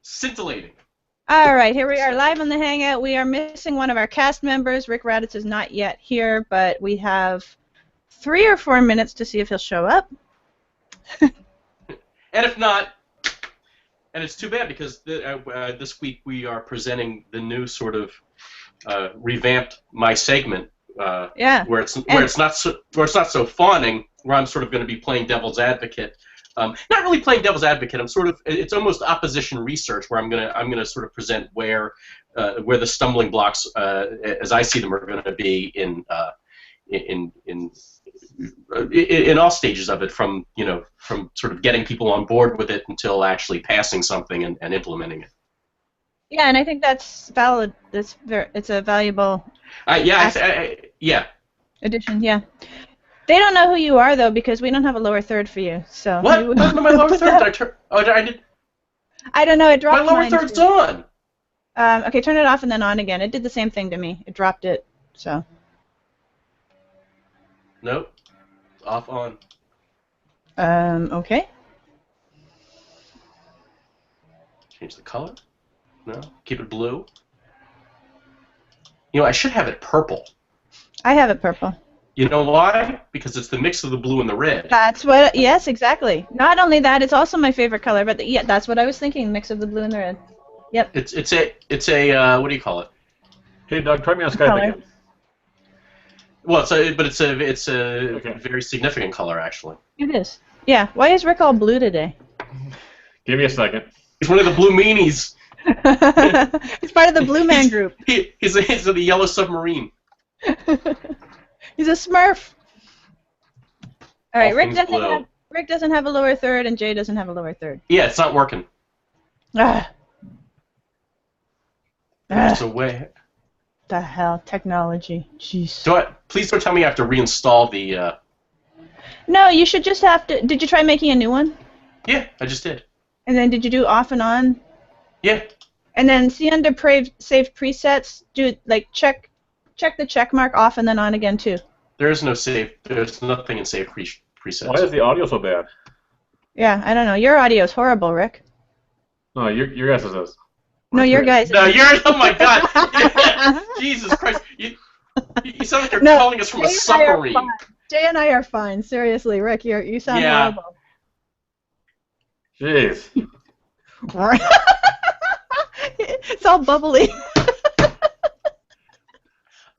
Scintillating. All right, here we are live on the Hangout. We are missing one of our cast members. Rick Raddatz is not yet here, but we have 3 or 4 minutes to see if he'll show up. And if not, and it's too bad because this week we are presenting the new sort of revamped my segment, where it's not so fawning, where I'm sort of going to be playing devil's advocate. Not really playing devil's advocate. It's almost opposition research, where I'm gonna sort of present where the stumbling blocks, as I see them, are going to be in all stages of it, from sort of getting people on board with it until actually passing something and implementing it. Yeah, and I think that's valid. It's a valuable yeah addition. Yeah. They don't know who you are though, because we don't have a lower third for you. So what? My lower third? I did. I don't know. It dropped. My lower third's on. Okay, turn it off and then on again. It did the same thing to me. It dropped it. So. Nope. Off on. Okay. Change the color. No. Keep it blue. I should have it purple. I have it purple. You know why? Because it's the mix of the blue and the red. That's what. Yes, exactly. Not only that, it's also my favorite color. But yeah, that's what I was thinking. Mix of the blue and the red. Yep. It's a what do you call it? Hey Doug, try me on Skype again. Well, it's a very significant color, actually. It is. Yeah. Why is Rick all blue today? Give me a second. He's one of the blue meanies. He's part of the Blue Man Group. He's the Yellow Submarine. He's a Smurf. All right, Rick doesn't have a lower third, and Jay doesn't have a lower third. Yeah, it's not working. There's a way. The hell, technology. Jeez. Please don't tell me I have to reinstall the. No, you should just have to. Did you try making a new one? Yeah, I just did. And then did you do off and on? Yeah. And then see under saved presets, check the check mark off and then on again too. There is no save. There's nothing in saved presets. Why is the audio so bad? Yeah, I don't know. Your audio is horrible, Rick. No, your guys is. No, your guys. No, oh my God! Jesus Christ! You sound like you're calling us from a submarine. Jay and I are fine. Seriously, Rick, you sound horrible. Jeez. It's all bubbly.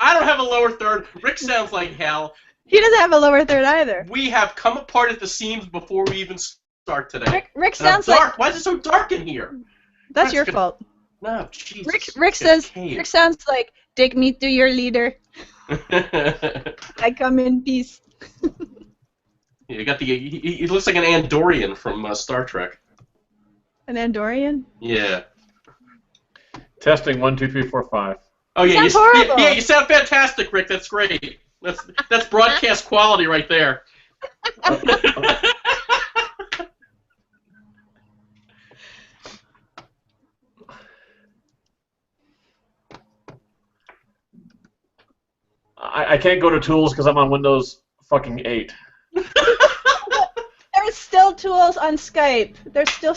I don't have a lower third. Rick sounds like hell. He doesn't have a lower third either. We have come apart at the seams before we even start today. Rick sounds like. Why is it so dark in here? That's your fault. No, Jesus. Rick sounds like, take me to your leader. I come in peace. You got he looks like an Andorian from Star Trek. An Andorian? Yeah. Testing 1, 2, 3, 4, 5. Oh yeah, horrible. You sound fantastic, Rick. That's great. That's broadcast quality right there. I can't go to tools because I'm on Windows fucking 8. There's still tools on Skype. There's still.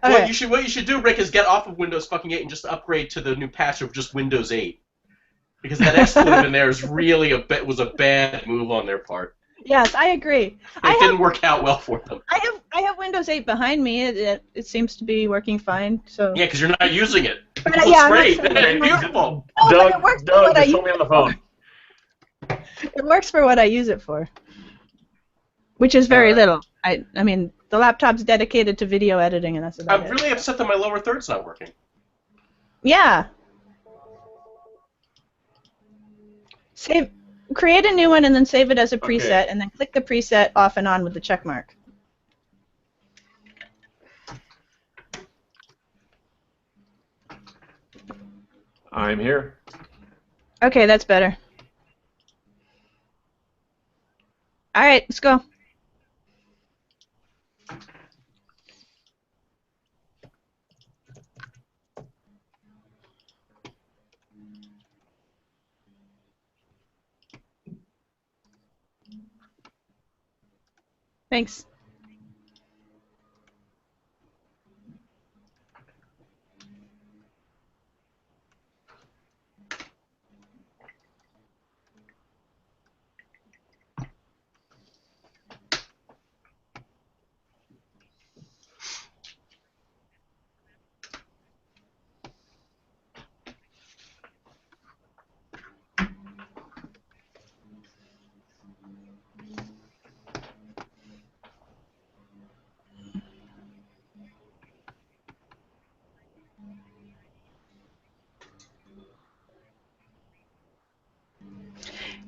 Okay. What you should do, Rick, is get off of Windows fucking 8 and just upgrade to the new patch of just Windows 8. Because that expletive in there is really was a bad move on their part. Yes, I agree. It didn't work out well for them. I have Windows 8 behind me. It seems to be working fine. So. Yeah, because you're not using it. But, it's great. It's beautiful. No, Doug, but it works for what just told me on the phone. It works for what I use it for. Which is very little. I mean, the laptop's dedicated to video editing, and that's about it. I'm really upset that my lower third's not working. Yeah. Create a new one and then save it as a preset, and then click the preset off and on with the check mark. I'm here. Okay, that's better. All right, let's go. Thanks.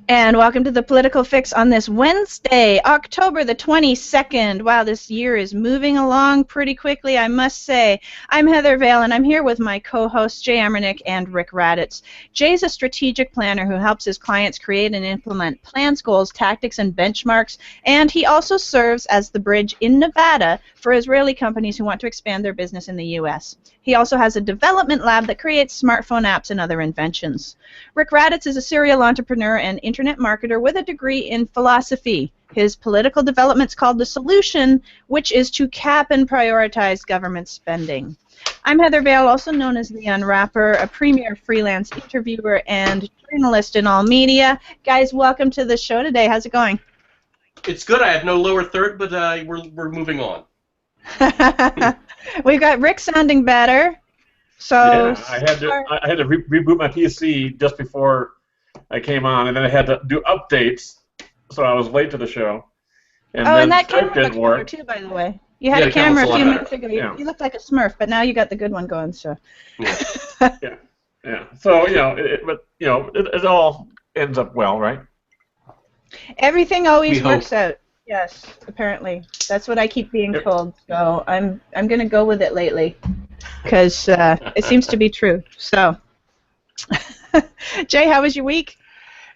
And welcome to the Political Fix on this Wednesday, October the 22nd. Wow, this year is moving along pretty quickly, I must say. I'm Heather Vale, and I'm here with my co-hosts, Jay Amernick and Rick Raddatz. Jay's a strategic planner who helps his clients create and implement plans, goals, tactics, and benchmarks, and he also serves as the bridge in Nevada for Israeli companies who want to expand their business in the U.S. He also has a development lab that creates smartphone apps and other inventions. Rick Raddatz is a serial entrepreneur and internet marketer with a degree in philosophy. His political development's called The Solution, which is to cap and prioritize government spending. I'm Heather Vale, also known as the Unwrapper, a premier freelance interviewer and journalist in all media. Guys, welcome to the show today. How's it going? It's good. I have no lower third, but we're moving on. We've got Rick sounding better. So yeah, I had to reboot my PC just before I came on, and then I had to do updates, so I was late to the show. And and that camera looks better too, by the way. You had a camera a few minutes ago. You looked like a Smurf, but now you got the good one going. So. Yeah. So it all ends up well, right? Everything always works out. Yes, apparently. That's what I keep being told. So I'm going to go with it lately because it seems to be true. So, Jay, how was your week?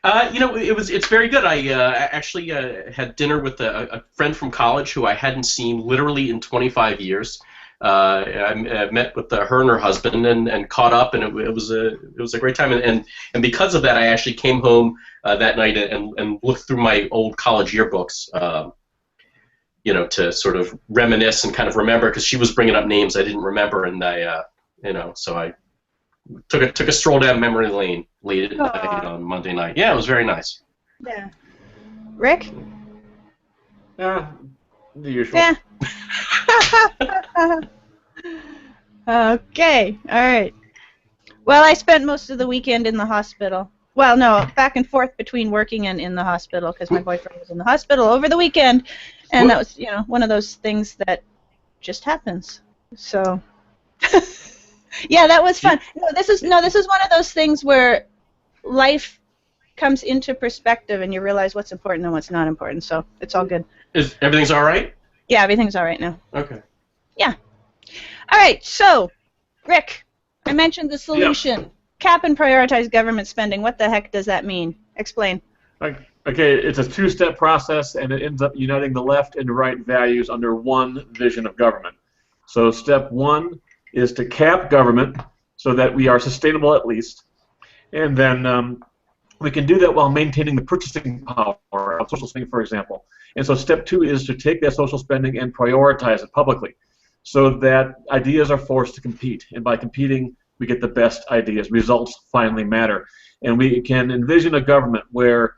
It's very good. I actually had dinner with a friend from college who I hadn't seen literally in 25 years. I met with her and her husband and caught up, and it was a great time. And because of that, I actually came home that night and looked through my old college yearbooks, to sort of reminisce and kind of remember, because she was bringing up names I didn't remember, and so I took a stroll down memory lane late at night on Monday night. Yeah, it was very nice. Yeah. Rick? The usual. Yeah. Okay, all right. Well, I spent most of the weekend in the hospital. Well, no, back and forth between working and in the hospital because my boyfriend was in the hospital over the weekend, and that was, one of those things that just happens. So, yeah, that was fun. This is one of those things where life comes into perspective and you realize what's important and what's not important. So it's all good. Is everything's all right? Yeah, everything's all right now. Okay. Yeah. All right, so, Rick, I mentioned the solution. Yep. Cap and prioritize government spending. What the heck does that mean? Explain. Okay, it's a two-step process, and it ends up uniting the left and right values under one vision of government. So step one is to cap government so that we are sustainable at least, and then we can do that while maintaining the purchasing power of social spending, for example. And so step two is to take that social spending and prioritize it publicly so that ideas are forced to compete. And by competing, we get the best ideas. Results finally matter. And we can envision a government where,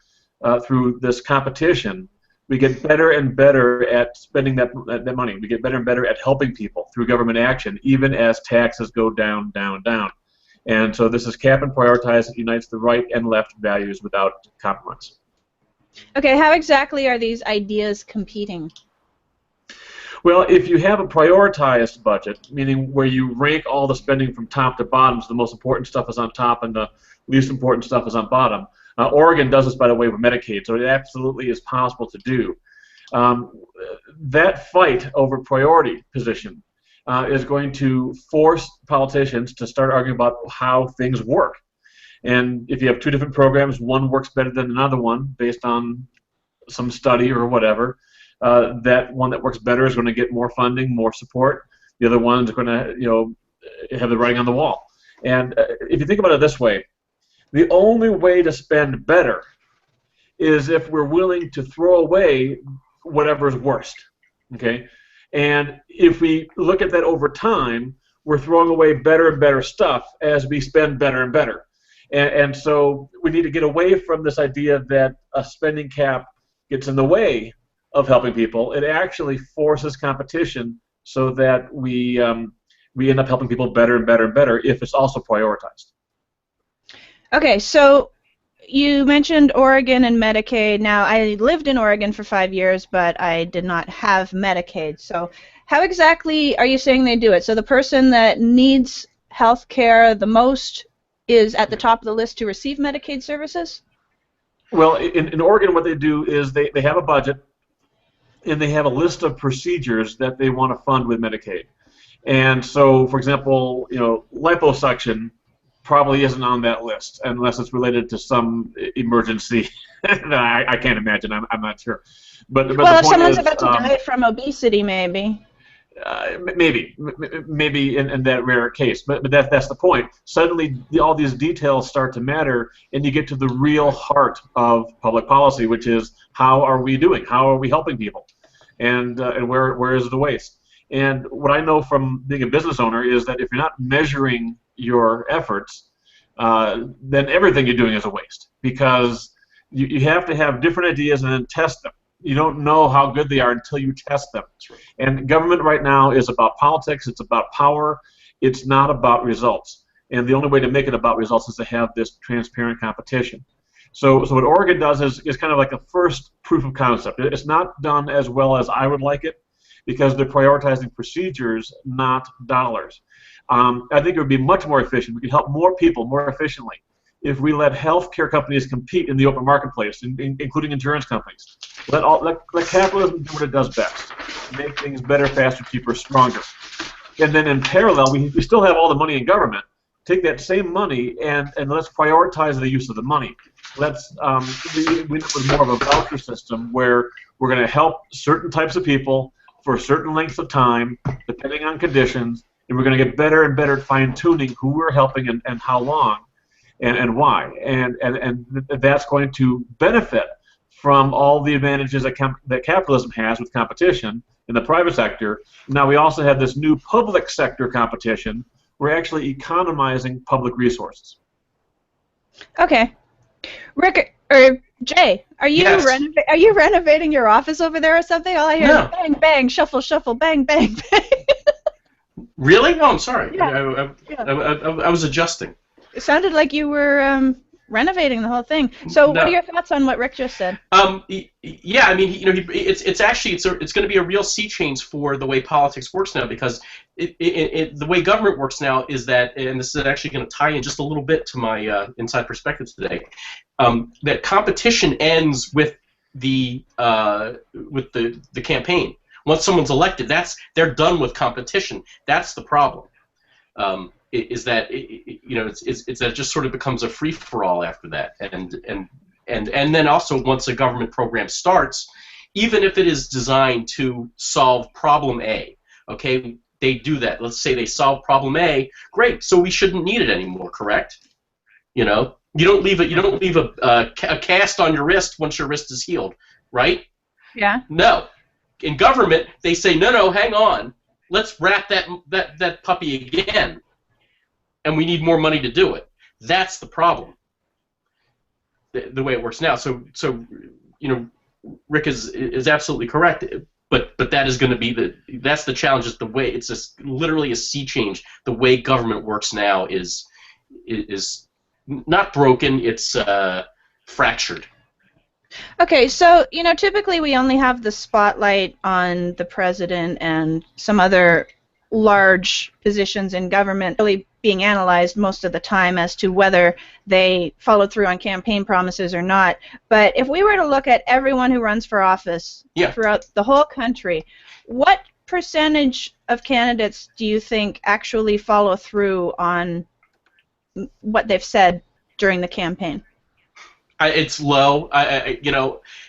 through this competition, we get better and better at spending that money. We get better and better at helping people through government action, even as taxes go down, down, down. And so this is cap and prioritize. It unites the right and left values without compromise. Okay, how exactly are these ideas competing? Well, if you have a prioritized budget, meaning where you rank all the spending from top to bottom, so the most important stuff is on top and the least important stuff is on bottom. Oregon does this, by the way, with Medicaid, so it absolutely is possible to do. That fight over priority position is going to force politicians to start arguing about how things work. And if you have two different programs, one works better than another one based on some study or whatever, that one that works better is going to get more funding, more support. The other one is going to, have the writing on the wall. And if you think about it this way, the only way to spend better is if we're willing to throw away whatever's worst. Okay? And if we look at that over time, we're throwing away better and better stuff as we spend better and better. And so we need to get away from this idea that a spending cap gets in the way of helping people. It actually forces competition so that we end up helping people better and better and better if it's also prioritized. Okay, so you mentioned Oregon and Medicaid. Now, I lived in Oregon for 5 years, but I did not have Medicaid. So how exactly are you saying they do it? So the person that needs health care the most is at the top of the list to receive Medicaid services? Well, in Oregon, what they do is they have a budget, and they have a list of procedures that they want to fund with Medicaid. And so, for example, liposuction probably isn't on that list unless it's related to some emergency. I can't imagine. I'm not sure. But well, if someone's about to die from obesity, maybe. Maybe in that rare case, but that's the point. Suddenly, all these details start to matter, and you get to the real heart of public policy, which is how are we doing? How are we helping people? And where is the waste? And what I know from being a business owner is that if you're not measuring your efforts, then everything you're doing is a waste, because you have to have different ideas and then test them. You don't know how good they are until you test them. And government right now is about politics. It's about power. It's not about results. And the only way to make it about results is to have this transparent competition. So what Oregon does is kind of like a first proof of concept. It's not done as well as I would like it, because they're prioritizing procedures, not dollars. I think it would be much more efficient. We could help more people more efficiently if we let healthcare companies compete in the open marketplace, including insurance companies. Let capitalism do what it does best: make things better, faster, cheaper, stronger. And then in parallel, we still have all the money in government. Take that same money and let's prioritize the use of the money. Let's we end up with more of a voucher system where we're going to help certain types of people for certain lengths of time, depending on conditions, and we're going to get better and better at fine-tuning who we're helping and how long and why. And that's going to benefit from all the advantages that capitalism has with competition in the private sector. Now we also have this new public sector competition. We're actually economizing public resources. Okay. Rick, or Jay, are you are you renovating your office over there or something? All I hear is bang, bang, shuffle, shuffle, bang, bang, bang. Really? Oh, I'm sorry. Yeah. I was adjusting. It sounded like you were renovating the whole thing. So, what are your thoughts on what Rick just said? Yeah, I mean, it's actually it's going to be a real sea change for the way politics works now, because the way government works now is that, and this is actually going to tie in just a little bit to my inside perspective today, that competition ends with the campaign. Once someone's elected, they're done with competition. That's the problem. Is that it's that it just sort of becomes a free for all after that, and then also once a government program starts, even if it is designed to solve problem A, okay, they do that. Let's say they solve problem A, great. So we shouldn't need it anymore, correct? You don't leave a cast on your wrist once your wrist is healed, right? Yeah. No, in government they say no, hang on, let's wrap that puppy again. And we need more money to do it. That's the problem. The way it works now. So Rick is absolutely correct. But that is going to be that's the challenge. Is the way it's just literally a sea change. The way government works now is not broken. It's fractured. Okay, so typically we only have the spotlight on the president and some other large positions in government really being analyzed most of the time as to whether they followed through on campaign promises or not. But if we were to look at everyone who runs for office throughout the whole country, what percentage of candidates do you think actually follow through on what they've said during the campaign? It's low.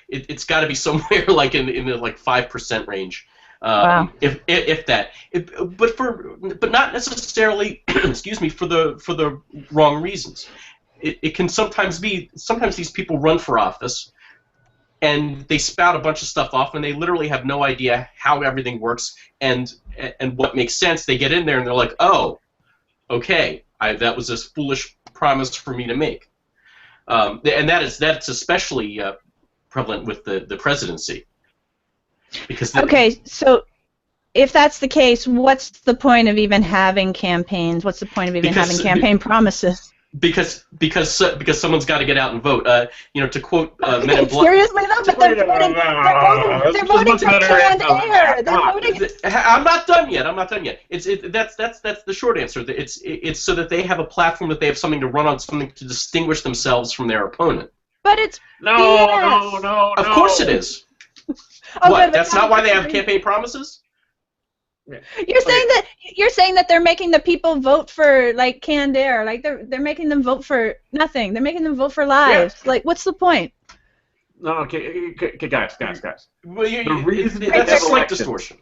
It's got to be somewhere like in the 5% range. Wow. If that, but not necessarily, excuse me, for the wrong reasons. It can sometimes these people run for office, and they spout a bunch of stuff off, and they literally have no idea how everything works and what makes sense. They get in there and they're like, oh, okay, that was a foolish promise for me to make, and that's especially prevalent with the presidency. Okay, so if that's the case, what's the point of even having campaigns? What's the point of even having campaign promises? Because someone's got to get out and vote. To quote Men in Black. Seriously though, but they're voting for canned air. I'm not done yet. That's the short answer. It's so that they have a platform, that they have something to run on, something to distinguish themselves from their opponent. But it's no. Of course it is. What? That's not why they have campaign promises? You're saying that they're making the people vote for like canned air, like they're making them vote for nothing. They're making them vote for lives. Yeah. Like, what's the point? No, okay, guys. Well, the reason that's a slight distortion.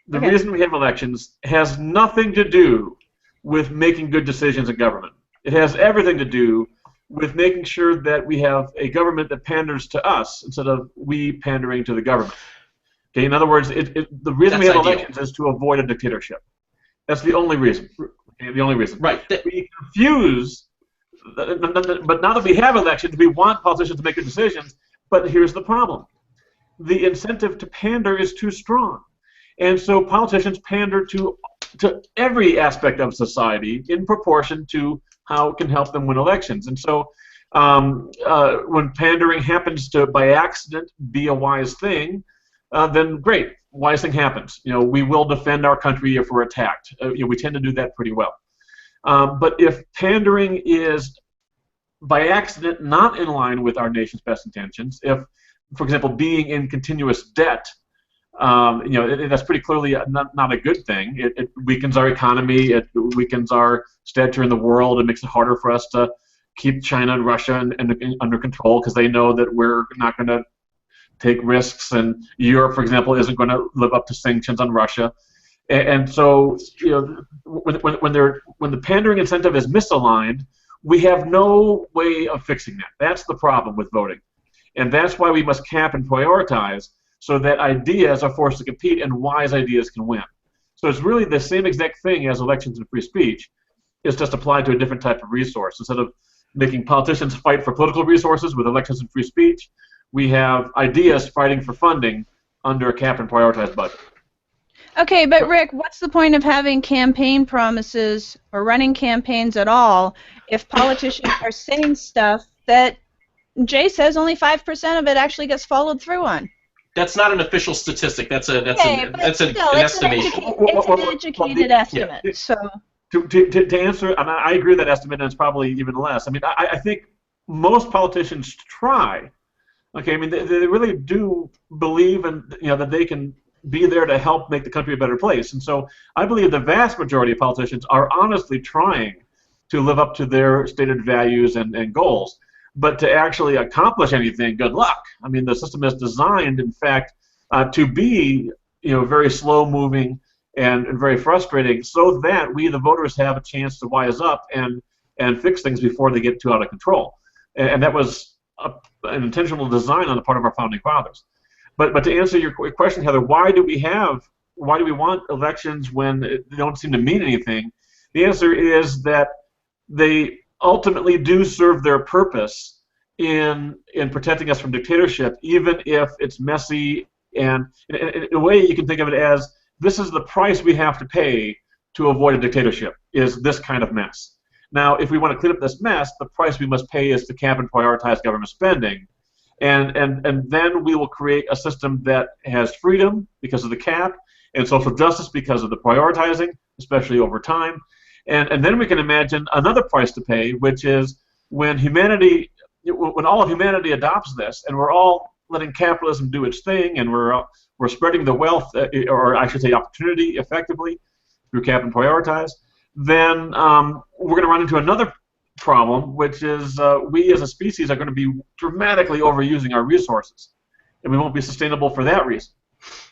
The reason we have elections has nothing to do with making good decisions in government. It has everything to do with making sure that we have a government that panders to us instead of we pandering to the government. Okay, in other words, the reason we have elections is to avoid a dictatorship. That's the only reason. Okay, the only reason. Right. We confuse, but now that we have elections, we want politicians to make good decisions, but here's the problem. The incentive to pander is too strong. And so politicians pander to every aspect of society in proportion to how it can help them win elections. And so when pandering happens to, by accident, be a wise thing, then great, wise thing happens. We will defend our country if we're attacked. We tend to do that pretty well. But if pandering is by accident not in line with our nation's best intentions, if, for example, being in continuous debt, that's pretty clearly not a good thing. It weakens our economy. It weakens our stature in the world. It makes it harder for us to keep China and Russia under control because they know that we're not going to take risks, and Europe, for example, isn't going to live up to sanctions on Russia. And so, when the pandering incentive is misaligned, we have no way of fixing that. That's the problem with voting, and that's why we must cap and prioritize so that ideas are forced to compete and wise ideas can win. So it's really the same exact thing as elections and free speech. It's just applied to a different type of resource. Instead of making politicians fight for political resources with elections and free speech, we have ideas fighting for funding under a cap and prioritized budget. Okay, but Rick, what's the point of having campaign promises or running campaigns at all if politicians are saying stuff that Jay says only 5% of it actually gets followed through on? That's not an official statistic. That's an estimation. It's an educated estimate. Yeah. So to answer, and I agree with that estimate, and it's probably even less. I mean, I think most politicians try. Okay, I mean, they really do believe that they can be there to help make the country a better place. And so I believe the vast majority of politicians are honestly trying to live up to their stated values and goals. But to actually accomplish anything, good luck. I mean, the system is designed, in fact, to be very slow-moving and very frustrating, so that we, the voters, have a chance to wise up and fix things before they get too out of control. And that was an intentional design on the part of our founding fathers. But to answer your question, Heather, why do we want elections when they don't seem to mean anything? The answer is that they ultimately do serve their purpose in protecting us from dictatorship, even if it's messy. And in a way, you can think of it as this is the price we have to pay to avoid a dictatorship, is this kind of mess. Now, if we want to clean up this mess, the price we must pay is to cap and prioritize government spending. And then we will create a system that has freedom because of the cap and social justice because of the prioritizing, especially over time. And then we can imagine another price to pay, which is when all of humanity adopts this, and we're all letting capitalism do its thing, and we're spreading the wealth, or I should say opportunity, effectively through cap and prioritize, then we're going to run into another problem, which is we as a species are going to be dramatically overusing our resources, and we won't be sustainable for that reason.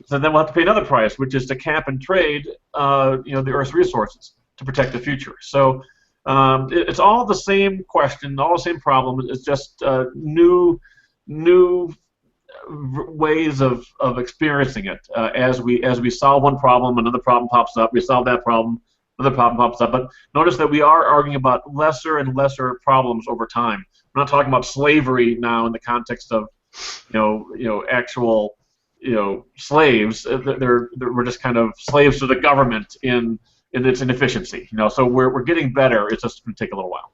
So then we'll have to pay another price, which is to cap and trade the Earth's resources to protect the future. So it's all the same question, all the same problem. It's just new ways of experiencing it. As we solve one problem, another problem pops up. We solve that problem, another problem pops up. But notice that we are arguing about lesser and lesser problems over time. We're not talking about slavery now in the context of actual slaves. We're just kind of slaves to the government in its inefficiency. So we're getting better. It's just going to take a little while.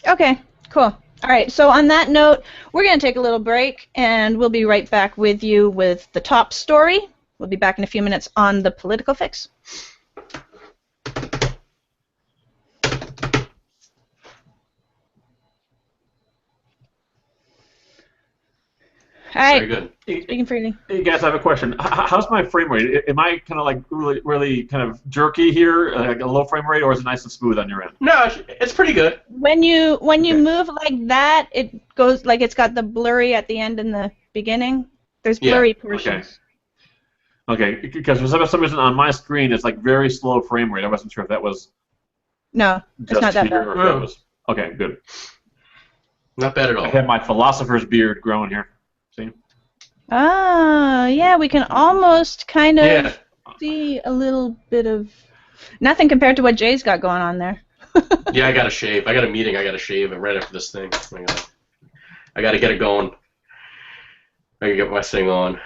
Okay, cool. All right, so on that note, we're going to take a little break, and we'll be right back with you with the top story. We'll be back in a few minutes on the Political Fix. All right. Very good. Speaking freely. Hey guys, I have a question. How's my frame rate? Am I kind of like really kind of jerky here, like a low frame rate, or is it nice and smooth on your end? No, it's pretty good. When you move like that, it goes like it's got the blurry at the end and the beginning. There's blurry portions. Okay, because for some reason on my screen it's like very slow frame rate. I wasn't sure if that was. No, it's not that bad. Or if that was, okay, good. Not bad at all. I have my philosopher's beard growing here. See? Oh, yeah, we can almost kind of see a little bit of nothing compared to what Jay's got going on there. Yeah, I got to shave. I got a meeting. I got to shave right after this thing. I got to get it going. I got to get my thing on.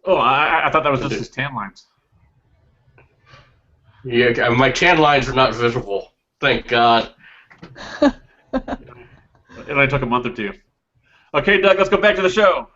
Oh, I thought that was just his tan lines. Yeah, my tan lines are not visible. Thank God. It only took a month or two. Okay, Doug, let's go back to the show.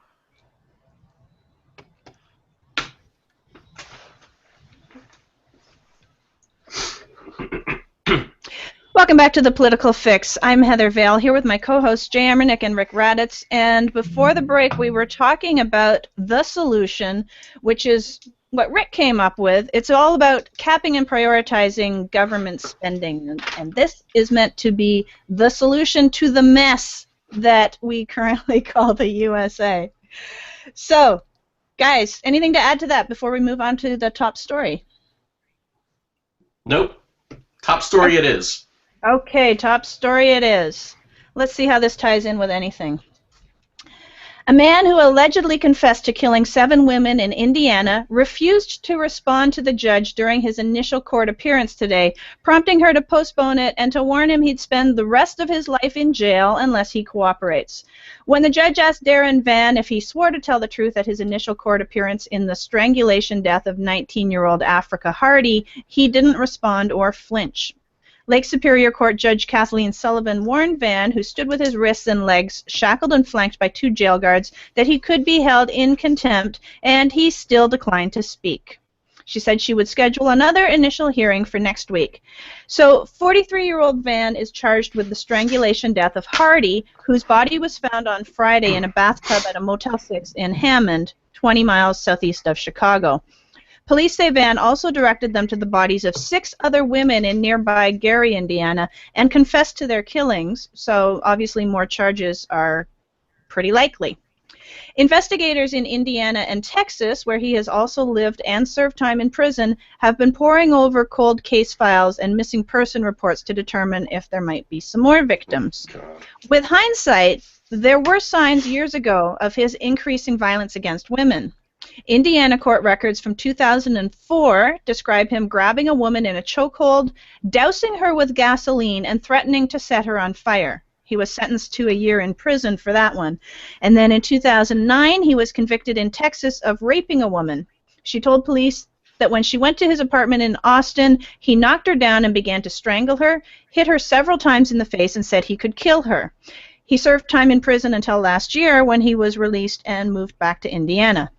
Welcome back to the Political Fix. I'm Heather Vale here with my co-hosts Jay Amernick and Rick Raddatz. And before the break, we were talking about the solution, which is what Rick came up with. It's all about capping and prioritizing government spending. And this is meant to be the solution to the mess that we currently call the USA. So, guys, anything to add to that before we move on to the top story? Nope. Top story it is. Okay, top story it is. Let's see how this ties in with anything. A man who allegedly confessed to killing 7 women in Indiana refused to respond to the judge during his initial court appearance today, prompting her to postpone it and to warn him he'd spend the rest of his life in jail unless he cooperates. When the judge asked Darren Vann if he swore to tell the truth at his initial court appearance in the strangulation death of 19-year-old Africa Hardy, he didn't respond or flinch. Lake Superior Court Judge Kathleen Sullivan warned Vann, who stood with his wrists and legs shackled and flanked by 2 jail guards, that he could be held in contempt, and he still declined to speak. She said she would schedule another initial hearing for next week. So 43-year-old Vann is charged with the strangulation death of Hardy, whose body was found on Friday in a bathtub at a Motel 6 in Hammond, 20 miles southeast of Chicago. Police say Vann also directed them to the bodies of 6 other women in nearby Gary, Indiana, and confessed to their killings, so obviously more charges are pretty likely. Investigators in Indiana and Texas, where he has also lived and served time in prison, have been poring over cold case files and missing person reports to determine if there might be some more victims. With hindsight, there were signs years ago of his increasing violence against women. Indiana court records from 2004 describe him grabbing a woman in a chokehold, dousing her with gasoline, and threatening to set her on fire. He was sentenced to a year in prison for that one. And then in 2009, he was convicted in Texas of raping a woman. She told police that when she went to his apartment in Austin, he knocked her down and began to strangle her, hit her several times in the face, and said he could kill her. He served time in prison until last year when he was released and moved back to Indiana.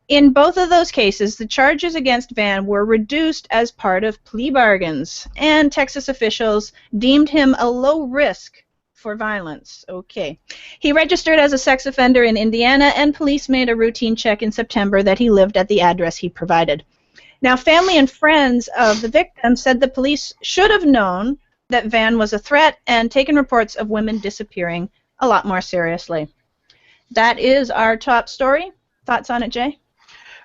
In both of those cases, the charges against Vann were reduced as part of plea bargains, and Texas officials deemed him a low risk for violence. Okay. He registered as a sex offender in Indiana, and police made a routine check in September that he lived at the address he provided. Now, family and friends of the victim said the police should have known that Vann was a threat and taken reports of women disappearing a lot more seriously. That is our top story. Thoughts on it, Jay?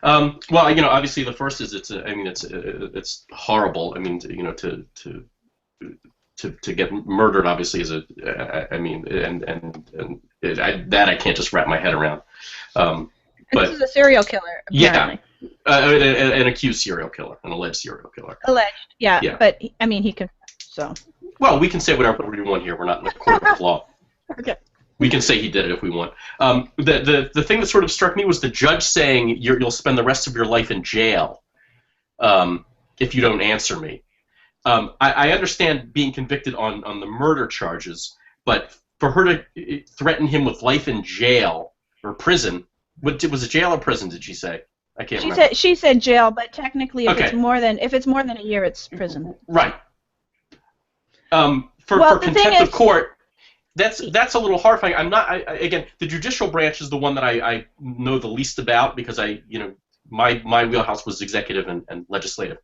Well, obviously the first is it's horrible. I mean, to get murdered obviously is that I can't just wrap my head around. But this is a serial killer, apparently. Yeah, an accused serial killer, an alleged serial killer. Alleged, yeah. But I mean, he can. So. Well, we can say whatever we want here. We're not in the court of law. Okay. We can say he did it if we want. The thing that sort of struck me was the judge saying you'll spend the rest of your life in jail if you don't answer me. I understand being convicted on the murder charges, but for her to threaten him with life in jail or prison, was it jail or prison? Did she say? I can't remember. She said jail, but technically, if it's more than a year, it's prison. Right. For contempt of court. That's a little horrifying. I'm not. Again, the judicial branch is the one that I know the least about because my wheelhouse was executive and legislative.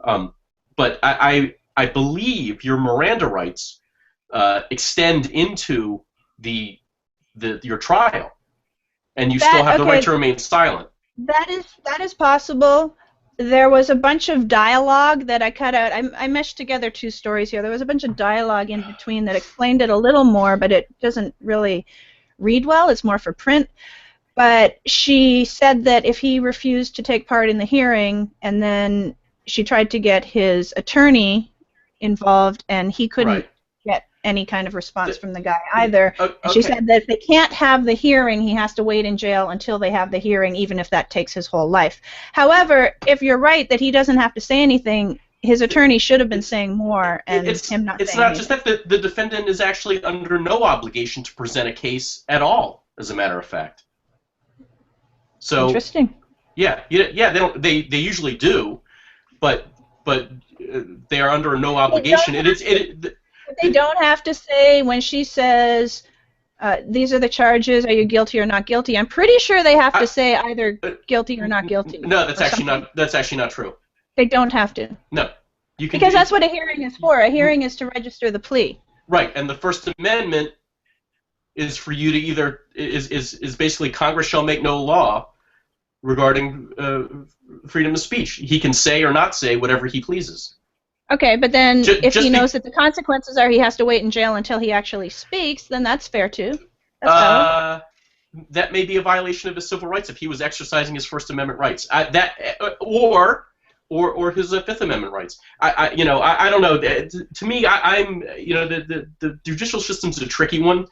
But I believe your Miranda rights extend into your trial, and you still have the right to remain silent. That is possible. There was a bunch of dialogue that I cut out. I meshed together two stories here. There was a bunch of dialogue in between that explained it a little more, but it doesn't really read well. It's more for print. But she said that if he refused to take part in the hearing, and then she tried to get his attorney involved, and he couldn't get any kind of response from the guy either. Okay. She said that if they can't have the hearing, he has to wait in jail until they have the hearing, even if that takes his whole life. However, if you're right that he doesn't have to say anything, his attorney should have been saying more, and him not saying anything. It's not just that the defendant is actually under no obligation to present a case at all, as a matter of fact. So, interesting. Yeah, they usually do, but they are under no obligation. They don't have to say when she says, these are the charges, are you guilty or not guilty? I'm pretty sure they have to say either guilty or not guilty. No, that's actually not true. They don't have to. No. Because that's what a hearing is for. A hearing is to register the plea. Right, and the First Amendment is for you to either is basically Congress shall make no law regarding freedom of speech. He can say or not say whatever he pleases. Okay, but then if he knows that the consequences are he has to wait in jail until he actually speaks, then that's fair too. That's valid. That may be a violation of his civil rights if he was exercising his First Amendment rights. Or his Fifth Amendment rights. I don't know. To me, I'm the judicial system's a tricky one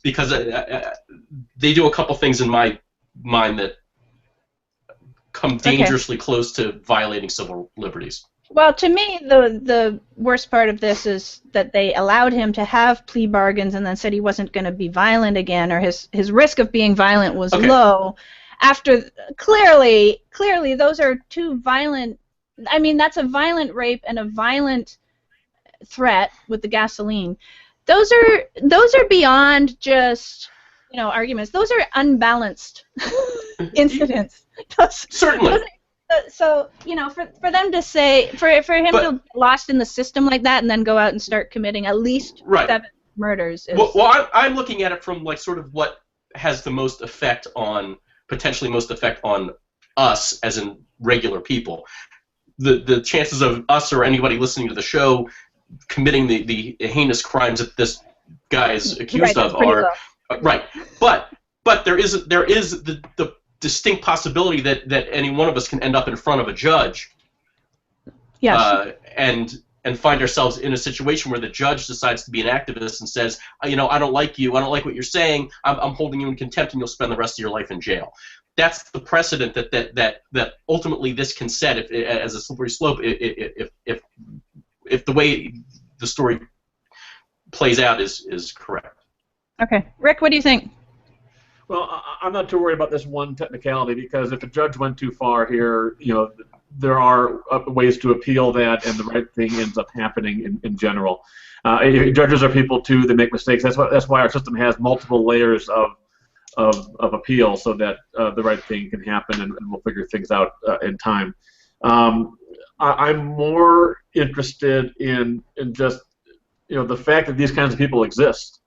because they do a couple things in my mind that come dangerously close to violating civil liberties. Well, to me, the worst part of this is that they allowed him to have plea bargains and then said he wasn't going to be violent again, or his risk of being violent was low. After clearly those are two violent. I mean, that's a violent rape and a violent threat with the gasoline. Those are beyond just arguments. Those are unbalanced incidents. Certainly. So for them to say for him to get lost in the system like that and then go out and start committing at least 7 murders. Well, I'm looking at it from sort of what has the most effect on us as in regular people. The chances of us or anybody listening to the show committing the heinous crimes that this guy is accused of are right. But there is the distinct possibility that any one of us can end up in front of a judge. Yes. And find ourselves in a situation where the judge decides to be an activist and says, I don't like you, I don't like what you're saying, I'm holding you in contempt and you'll spend the rest of your life in jail. That's the precedent that ultimately this can set as a slippery slope if the way the story plays out is correct. Okay. Rick, what do you think? Well, I'm not too worried about this one technicality because if a judge went too far here, there are ways to appeal that, and the right thing ends up happening in general. Judges are people too; they make mistakes. That's why our system has multiple layers of appeal, so that the right thing can happen, and we'll figure things out in time. I'm more interested in just the fact that these kinds of people exist.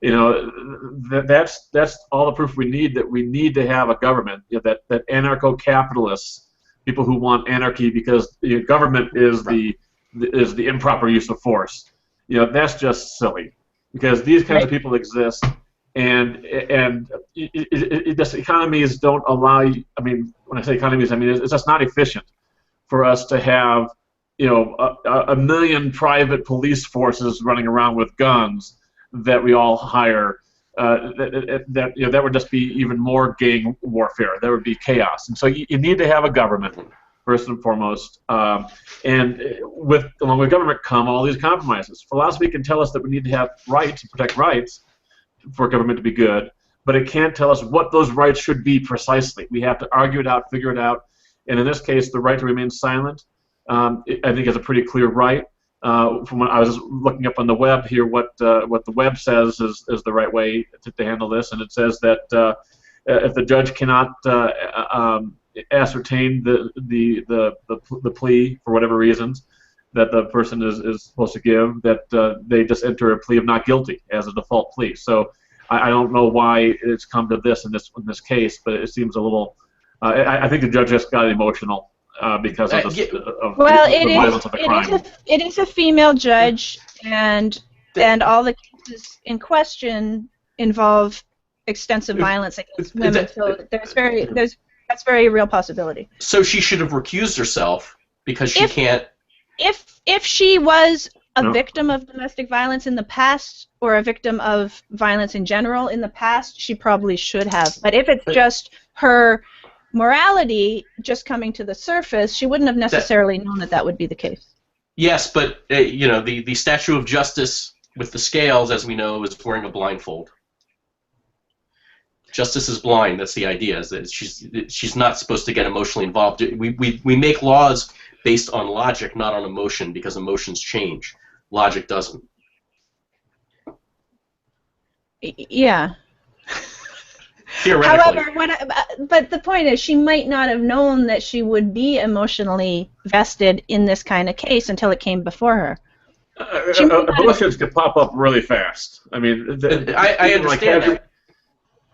That's all the proof we need that we need to have a government. That anarcho-capitalists, people who want anarchy because government is the improper use of force. That's just silly because these kinds of people exist, and economies don't allow you. I mean, when I say economies, I mean it's just not efficient for us to have a million private police forces running around with guns that we all hire. That would just be even more gang warfare. That would be chaos. And so you need to have a government first and foremost. And along with government come all these compromises. Philosophy can tell us that we need to have rights and protect rights for government to be good, but it can't tell us what those rights should be precisely. We have to argue it out, figure it out. And in this case, the right to remain silent, I think, is a pretty clear right. from what I was looking up on the web here, what the web says is the right way to handle this, and it says that if the judge cannot ascertain the plea for whatever reasons that the person is supposed to give, that they just enter a plea of not guilty as a default plea. So I don't know why it's come to this in this case, but it seems a little. I think the judge just got emotional because of the violence of the crime. It is a female judge, and all the cases in question involve extensive violence against women. So that's very real possibility. So she should have recused herself because she can't. If she was a victim of domestic violence in the past, or a victim of violence in general in the past, she probably should have. But if it's just her morality just coming to the surface, she wouldn't have necessarily known that would be the case. Yes, but the statue of justice with the scales, as we know, is wearing a blindfold. Justice is blind. That's the idea. Is that she's not supposed to get emotionally involved. We make laws based on logic, not on emotion, because emotions change. Logic doesn't. Yeah. Theoretically. However, but the point is, she might not have known that she would be emotionally vested in this kind of case until it came before her. Emotions can pop up really fast. I mean, I understand that.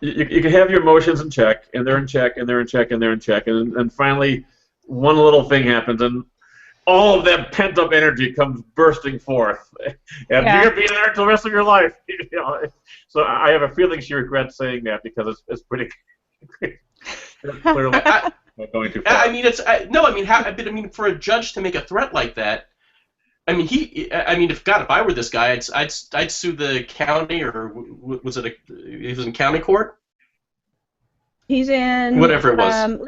You can have your emotions in check, and they're in check, and they're in check, and they're in check, and finally one little thing happens, and all of that pent-up energy comes bursting forth, and you're going to be there until the rest of your life. So I have a feeling she regrets saying that, because it's pretty clearly not going too far. I mean, for a judge to make a threat like that, I mean, if I were this guy, I'd sue the county, or he was in county court? He's in whatever it was.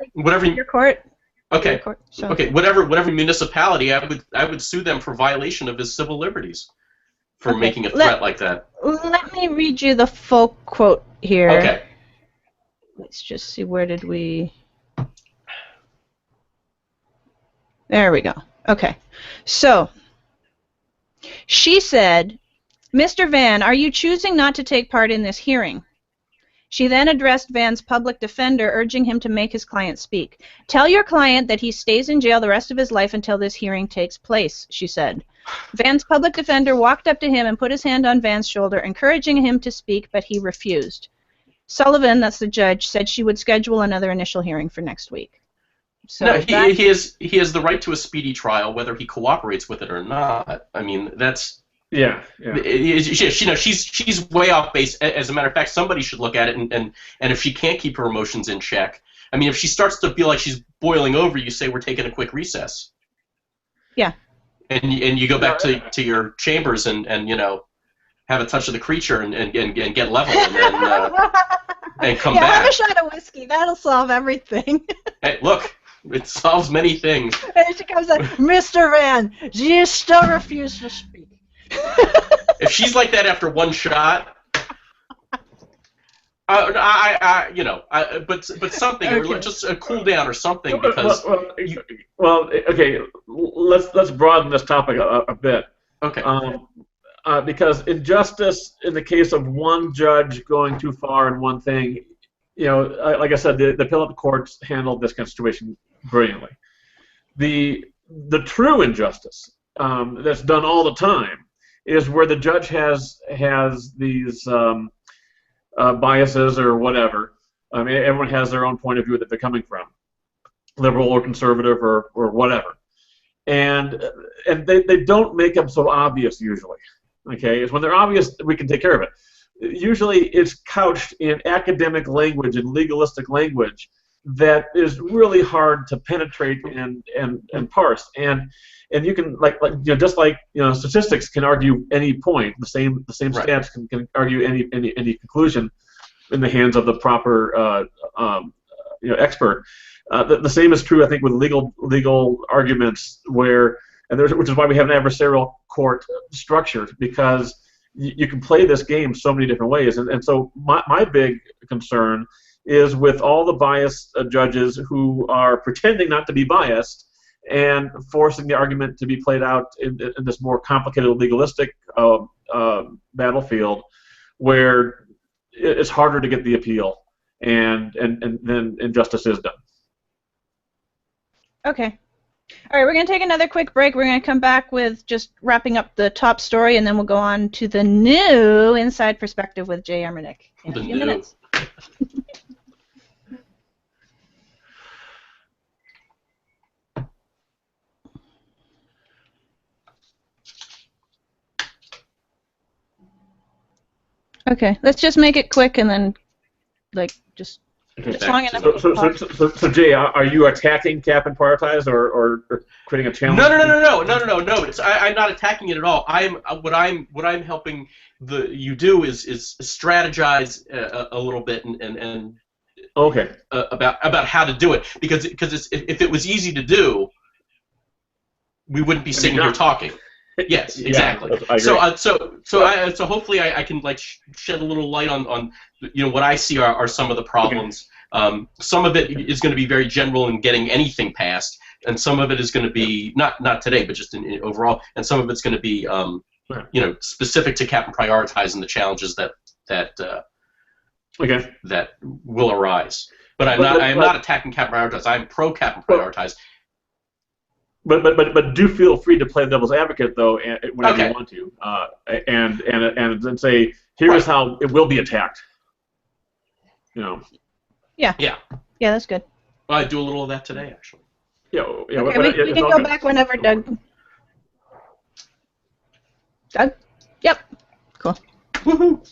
Your court. Okay. Okay. Whatever municipality, I would sue them for violation of his civil liberties for making a threat like that. Let me read you the full quote here. Okay. Let's just see, where did we? There we go. Okay. So she said, "Mr. Van, are you choosing not to take part in this hearing?" She then addressed Van's public defender, urging him to make his client speak. "Tell your client that he stays in jail the rest of his life until this hearing takes place," she said. Van's public defender walked up to him and put his hand on Van's shoulder, encouraging him to speak, but he refused. Sullivan, that's the judge, said she would schedule another initial hearing for next week. So no, he has the right to a speedy trial, whether he cooperates with it or not. I mean, that's... Yeah. She's way off base. As a matter of fact, somebody should look at it, and if she can't keep her emotions in check, I mean, if she starts to feel like she's boiling over, you say, "We're taking a quick recess." Yeah. And you go back to your chambers and have a touch of the creature and get level and come back. Yeah, have a shot of whiskey. That'll solve everything. Hey, look. It solves many things. And she comes up, "Mr. Van, you still refuse to speak." If she's like that after one shot, but something, okay. Just a cool down or something, because. Okay. Let's broaden this topic a bit. Okay. Because injustice in the case of one judge going too far in one thing, like I said, the appellate courts handled this kind of situation brilliantly. The true injustice that's done all the time is where the judge has these biases or whatever. I mean, everyone has their own point of view that they're coming from, liberal or conservative or whatever, and they don't make them so obvious usually. Okay, it's when they're obvious we can take care of it. Usually it's couched in academic language and legalistic language that is really hard to penetrate and parse. And you can just like statistics can argue any point. The same stats can argue any conclusion in the hands of the proper expert. The same is true, I think, with legal arguments which is why we have an adversarial court structure, because you can play this game so many different ways. And so my big concern is with all the biased judges who are pretending not to be biased and forcing the argument to be played out in this more complicated legalistic battlefield where it's harder to get the appeal, and then injustice is done. Okay. All right, we're going to take another quick break. We're going to come back with just wrapping up the top story, and then we'll go on to the new Inside Perspective with Jay Amernick in a few minutes. Okay, let's just make it quick and then, like, just long enough. So Jay, are you attacking Cap and Prioritize or creating a challenge? No. I'm not attacking it at all. What I'm helping you do is strategize a little bit and okay about how to do it, because if it was easy to do, we wouldn't be sitting here talking. Yes, exactly. Yeah, so hopefully I can like shed a little light on what I see are some of the problems. Okay. Some of it is going to be very general in getting anything passed, and some of it is going to be not today, but just in overall, and some of it's going to be specific to Cap and Prioritize and the challenges that will arise. But I'm not attacking Cap and Prioritize. I'm pro Cap and Prioritize. But do feel free to play devil's advocate though, whenever you want to, and then say, here is how it will be attacked. Yeah, that's good. Well, I do a little of that today, actually. Yeah. Okay, we can go back whenever, Doug. Doug? Yep. Cool. Woohoo!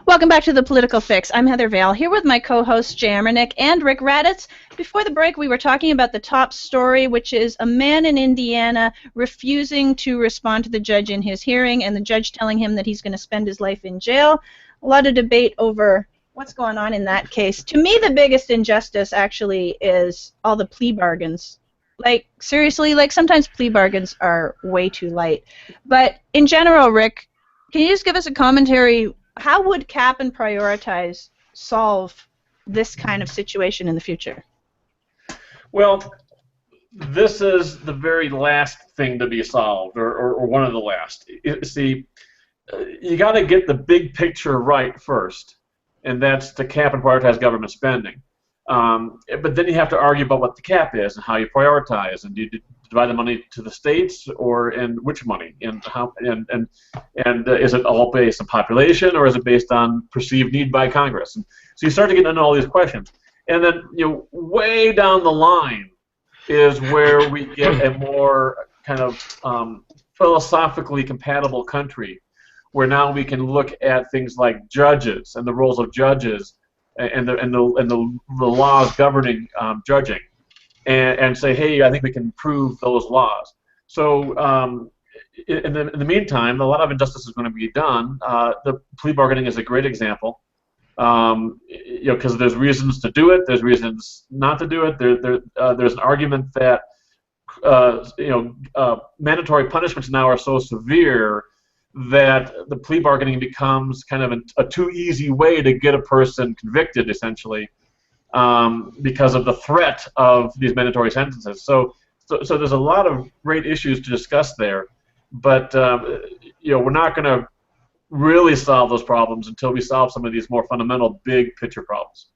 Welcome back to The Political Fix. I'm Heather Vale, here with my co-hosts Jay Amernick and Rick Raddatz. Before the break, we were talking about the top story, which is a man in Indiana refusing to respond to the judge in his hearing, and the judge telling him that he's going to spend his life in jail. A lot of debate over what's going on in that case. To me, the biggest injustice, actually, is all the plea bargains. Like, seriously, like, sometimes plea bargains are way too light. But in general, Rick, can you just give us a commentary? How would Cap and Prioritize solve this kind of situation in the future? Well, this is the very last thing to be solved, or one of the last. See, you got to get the big picture right first, and that's to Cap and Prioritize government spending. But then you have to argue about what the cap is and how you prioritize, and do you divide the money to the states, and which money, and how, and is it all based on population, or is it based on perceived need by Congress? And so you start to get into all these questions, and then way down the line is where we get a more kind of philosophically compatible country, where now we can look at things like judges and the roles of judges and the laws governing judging, and say, hey, I think we can improve those laws. So in the meantime, a lot of injustice is going to be done. The plea bargaining is a great example, because there's reasons to do it, there's reasons not to do it. There's an argument that mandatory punishments now are so severe that the plea bargaining becomes kind of a too easy way to get a person convicted, essentially, because of the threat of these mandatory sentences. So there's a lot of great issues to discuss there, but we're not going to really solve those problems until we solve some of these more fundamental big picture problems.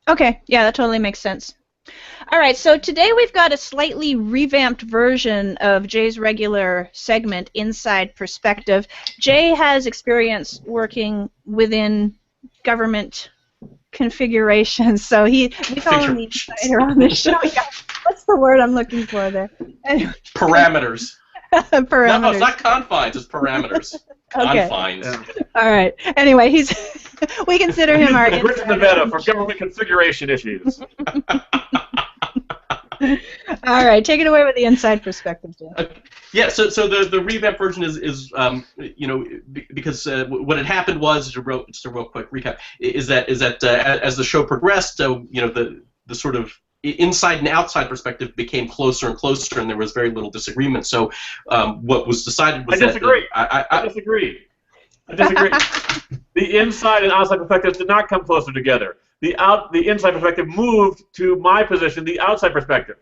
Okay, yeah, that totally makes sense. All right, so today we've got a slightly revamped version of Jay's regular segment, Inside Perspective. Jay has experience working within government configurations, so we call him the insider on this show. Yeah. What's the word I'm looking for there? Anyway. Parameters. Parameters. No, it's not confines, it's parameters. Okay. Confines. Yeah. All right. Anyway, we consider him our insider. Rich Nevada for government configuration issues. All right, take it away with the Inside Perspective, Jim. Yeah, so the revamp version is because what had happened was, just a real quick recap, is that as the show progressed, the sort of inside and outside perspective became closer and closer, and there was very little disagreement. So what was decided was I disagree. I disagree. The inside and outside perspectives did not come closer together. the inside perspective moved to my position, the outside perspective.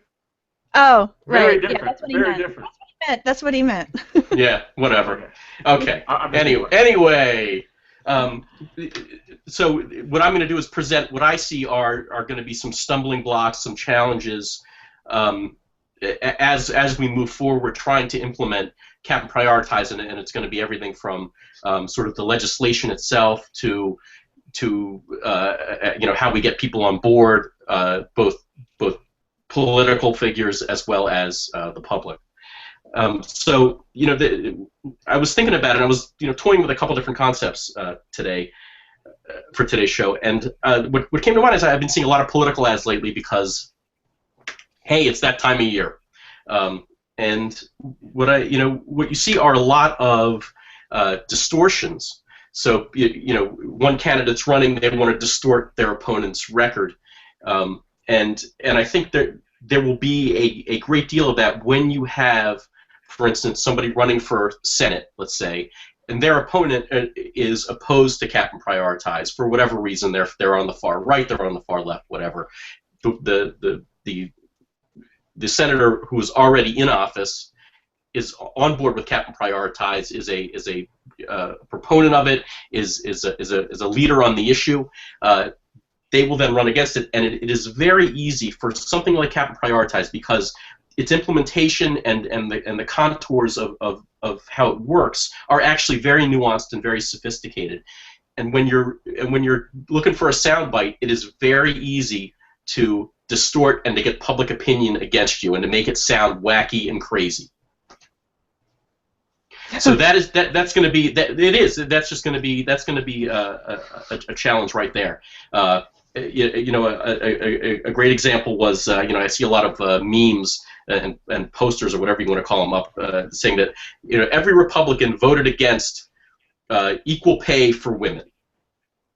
Oh, right. Very different. Yeah, that's what he Very meant. different. That's what he meant. Yeah, whatever. Okay. Anyway, so what I'm going to do is present what I see are going to be some stumbling blocks, some challenges as we move forward trying to implement cap and prioritize, and it's going to be everything from sort of the legislation itself to how we get people on board, both political figures as well as the public. So I was thinking about it. And I was toying with a couple different concepts today for today's show, and what came to mind is I've been seeing a lot of political ads lately because, hey, it's that time of year, and what you see are a lot of distortions. So one candidate's running, they want to distort their opponent's record, and I think there will be a great deal of that when you have, for instance, somebody running for Senate, let's say, and their opponent is opposed to cap and prioritize for whatever reason. They're on the far right, they're on the far left, whatever. The senator who is already in office is on board with cap and prioritize, is a proponent of it, is a leader on the issue. They will then run against it, and it is very easy for something like cap and prioritize because its implementation and the contours of how it works are actually very nuanced and very sophisticated. And when you're looking for a soundbite, it is very easy to distort and to get public opinion against you and to make it sound wacky and crazy. So that's going to be that's going to be a challenge right there. A great example was I see a lot of memes and posters or whatever you want to call them up saying that every Republican voted against equal pay for women.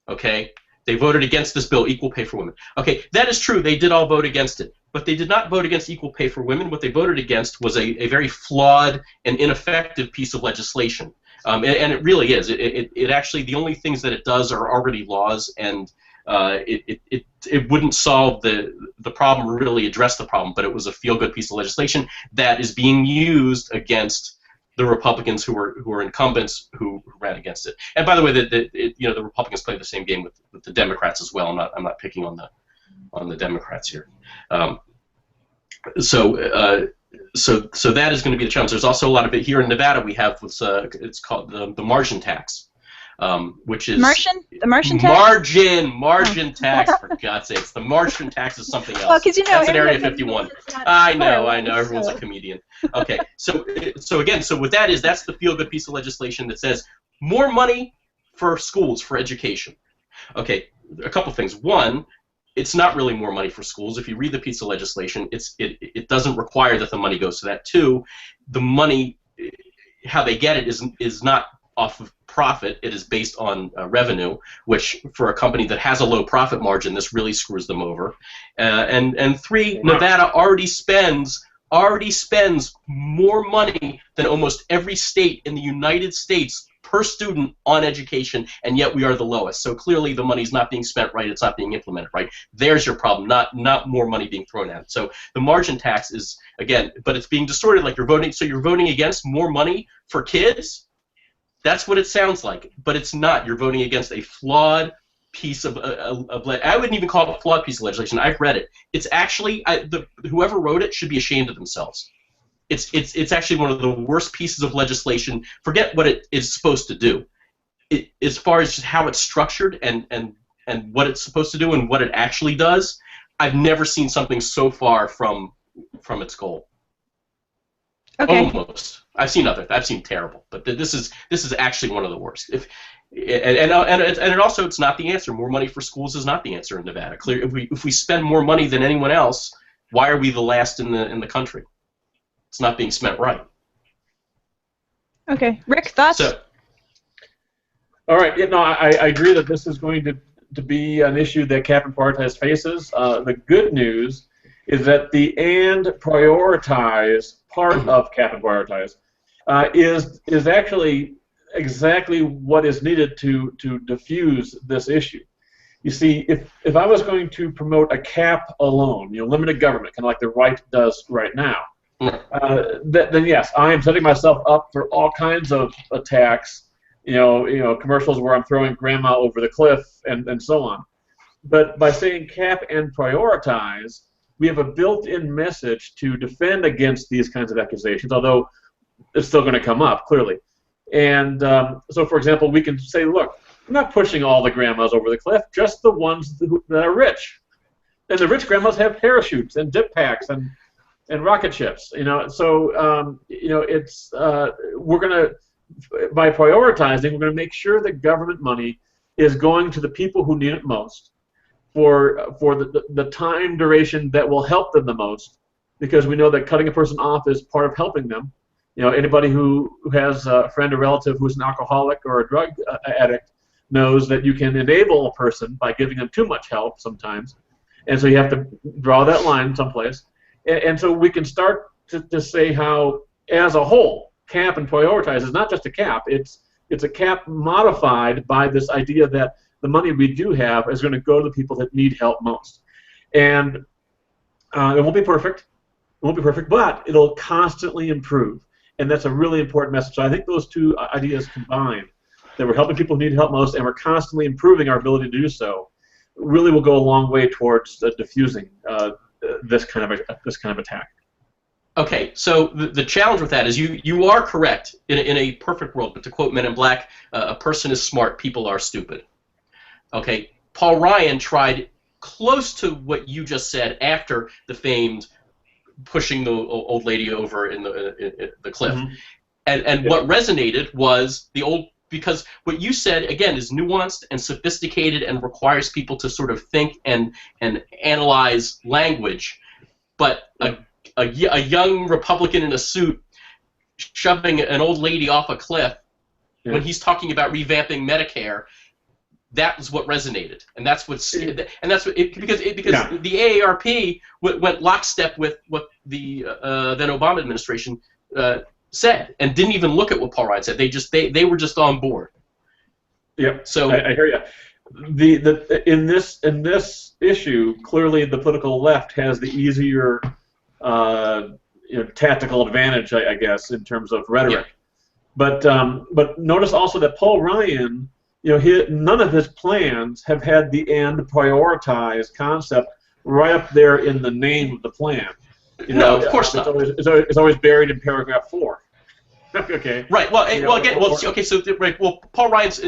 Okay, they voted against this bill, equal pay for women. Okay, that is true. They did all vote against it, but they did not vote against equal pay for women. What they voted against was a very flawed and ineffective piece of legislation, and it really is. It actually, the only things that it does are already laws, and it wouldn't solve the problem or really address the problem, but it was a feel-good piece of legislation that is being used against the Republicans who were incumbents who ran against it. And by the way, the Republicans play the same game with the Democrats as well. I'm not picking on the Democrats here. So that is going to be the challenge. There's also a lot of it here in Nevada. We have what's it's called the margin tax. Which is the Martian tax? Margin tax, for God's sakes. The Martian tax is something else. Well, 'cause that's an Area 51. I know, everyone's a comedian. Okay, so what that is, that's the feel-good piece of legislation that says more money for schools, for education. Okay, a couple things. One, it's not really more money for schools. If you read the piece of legislation, it doesn't require that the money goes to that. Two, the money, how they get it is not off of profit. It is based on revenue, which for a company that has a low profit margin, this really screws them over. And three, Nevada already spends more money than almost every state in the United States per student on education, and yet we are the lowest. So clearly the money's not being spent right, it's not being implemented right. There's your problem, not more money being thrown at it. So the margin tax is, again, but it's being distorted like you're voting against more money for kids. That's what it sounds like, but it's not. You're voting against a flawed piece of I wouldn't even call it a flawed piece of legislation. I've read it. It's actually whoever wrote it should be ashamed of themselves. It's actually one of the worst pieces of legislation. Forget what it is supposed to do. As far as just how it's structured and what it's supposed to do and what it actually does, I've never seen something so far from its goal. Okay. Almost. I've seen terrible, but this is actually one of the worst. And it also, it's not the answer. More money for schools is not the answer in Nevada. Clear, if we spend more money than anyone else, why are we the last in the country? It's not being spent right. Okay, Rick, thoughts? All right. I agree that this is going to be an issue that cap and prioritize faces. The good news is that the and prioritize part of cap and prioritize is actually exactly what is needed to diffuse this issue. You see, if I was going to promote a cap alone, limited government, kind of like the right does right now, then yes, I am setting myself up for all kinds of attacks. Commercials where I'm throwing grandma over the cliff and so on. But by saying cap and prioritize, we have a built-in message to defend against these kinds of accusations, although it's still going to come up, clearly. And so, for example, we can say, look, I'm not pushing all the grandmas over the cliff, just the ones that are rich. And the rich grandmas have parachutes and dip packs and rocket ships. So it's we're going to, by prioritizing, we're going to make sure that government money is going to the people who need it most for the time duration that will help them the most, because we know that cutting a person off is part of helping them. Anybody who has a friend or relative who's an alcoholic or a drug addict knows that you can enable a person by giving them too much help sometimes, and so you have to draw that line someplace. And so we can start to say how, as a whole, cap and prioritize is not just a cap. It's a cap modified by this idea that the money we do have is going to go to the people that need help most. And it won't be perfect. It won't be perfect, but it'll constantly improve. And that's a really important message. So I think those two ideas combined, that we're helping people who need help most and we're constantly improving our ability to do so, really will go a long way towards diffusing this kind of attack. Okay, so the challenge with that is you are correct in a perfect world, but to quote Men in Black, a person is smart, people are stupid. Okay, Paul Ryan tried close to what you just said after the famed pushing the old lady over in the cliff, mm-hmm. and what resonated was because what you said again is nuanced and sophisticated and requires people to sort of think and analyze language, but a young Republican in a suit shoving an old lady off a cliff when he's talking about revamping Medicare, that was what resonated, and that's because the AARP went lockstep with what the then Obama administration said, and didn't even look at what Paul Ryan said. They were just on board. Yep. So I hear you. In this issue, clearly the political left has the easier tactical advantage, I guess, in terms of rhetoric. Yeah. But notice also that Paul Ryan, none of his plans have had the and prioritize concept right up there in the name of the plan. No, of course not. It's always buried in paragraph 4. Okay. Right. Well, okay. So right. Well, Paul Ryan's